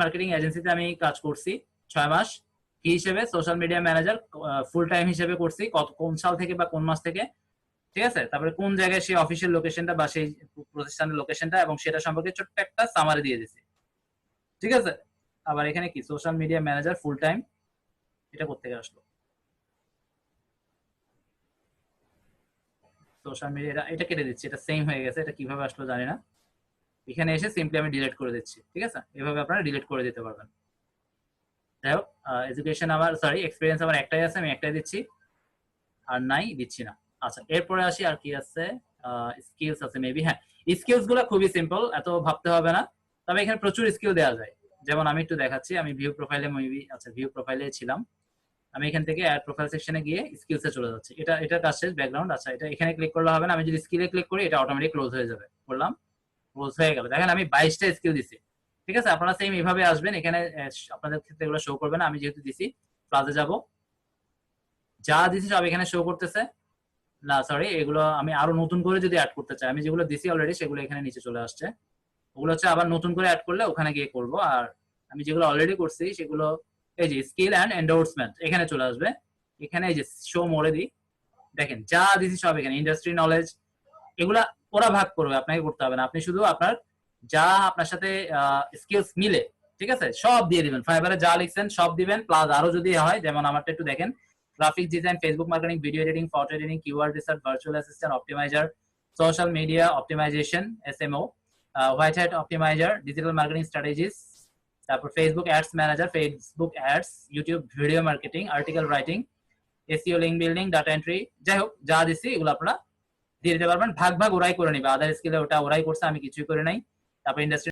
Marketing এজেন্সিতে আমি কাজ করছি 6 মাস কি হিসেবে social media manager, full time হিসেবে করছি কোন সাল থেকে বা কোন মাস থেকে, ঠিক আছে। তারপরে কোন জায়গায় সেই অফিসিয়াল লোকেশনটা বা সেই প্রতিষ্ঠানের লোকেশনটা এবং সেটা সম্পর্কে ছোট্ট একটা সামারি দিয়ে দিছি, ঠিক আছে। আবার এখানে কি social media manager full time, এটা করতে আসলো সোশ্যাল মিডিয়া, এটা কেটে দিচ্ছি, এটা সেম হয়ে গেছে, এটা কিভাবে আসলো জানি না। এখানে এসে সিম্পলি আমি ডিলিট করে দিচ্ছি, ঠিক আছে। এভাবে আপনারা ডিলিট করে দিতে পারবেন। যাই হোক, এডুকেশন আমার সরি এক্সপিরিয়েন্স আমার একটাই আছে, আমি একটাই দিচ্ছি, আর নাই দিচ্ছি না। আচ্ছা এরপরে আসি আর কি আছে, স্কিলস আছে মেবি। হ্যাঁ, স্কিলস গুলো খুবই সিম্পল, এত ভাবতে হবে না। তবে এখানে প্রচুর স্কিল দেওয়া যায়। যেমন আমি একটু দেখাচ্ছি, আমি ভিউ প্রোফাইলে মেবি, আচ্ছা ভিউ প্রোফাইলে ছিলাম, আমি এখান থেকে অ্যাড প্রোফাইল সেকশনে গিয়ে স্কিলসে চলে যাচ্ছি। এটা কাজ শেষ, ব্যাকগ্রাউন্ড। আচ্ছা এটা এখানে ক্লিক করলে হবে না, আমি যদি স্কিলে ক্লিক করি এটা অটোমেটিক ক্লোজ হয়ে যাবে। করলাম, ক্লোজ হয়ে গেল। দেখেন আমি 22টা স্কিল দিছি, ঠিক আছে। আপনারা সেম এইভাবে আসবেন, এখানে আপনাদের ক্ষেত্রে এগুলো শো করবে না। আমি যেহেতু দিছি প্লাজে যাব, যা দিছি সব এখানে শো করতেছে না। সরি, এগুলো আমি আরো নতুন করে যদি অ্যাড করতে চাই, আমি যেগুলো দিছি অলরেডি সেগুলো এখানে নিচে চলে আসছে। ওগুলো হচ্ছে আবার নতুন করে অ্যাড করলে ওখানে গিয়ে করব। আর আমি যেগুলো অলরেডি করছি সেগুলো এই যে স্কিল অ্যান্ড এন্ডোর্সমেন্ট এখানে চলে আসবে। এখানে এই যে শো মোড়ে দিই, দেখেন যা দিছি সব এখানে, ইন্ডাস্ট্রি নলেজ এগুলা ওরা ভাগ করবে, আপনাকে করতে হবে না। আপনি শুধু আপনার যা আপনার সাথে স্কিলস মিলে, ঠিক আছে, সব দিয়ে দিবেন। ফাইবারে যা লিখছেন সব দিবেন, প্লাস আরো যদি হয়, যেমন আমারটা একটু দেখেন, graphic design, Facebook marketing, video editing, photo editing, keyword research, virtual assistant optimizer, social media optimization SMO, white hat optimizer, digital marketing strategies, তারপর Facebook ads manager, Facebook ads, YouTube video marketing, article writing, SEO, link building, data entry. যাই হোক যা দিচ্ছি এগুলো আপনারা দিয়ে দিতে পারবেন। ভাগ ভাগ ওরাই করে নিবে, আদার স্কিলে ওটা ওরাই করছে, আমি কিছুই করে নাই। তারপর ইন্ডাস্ট্রি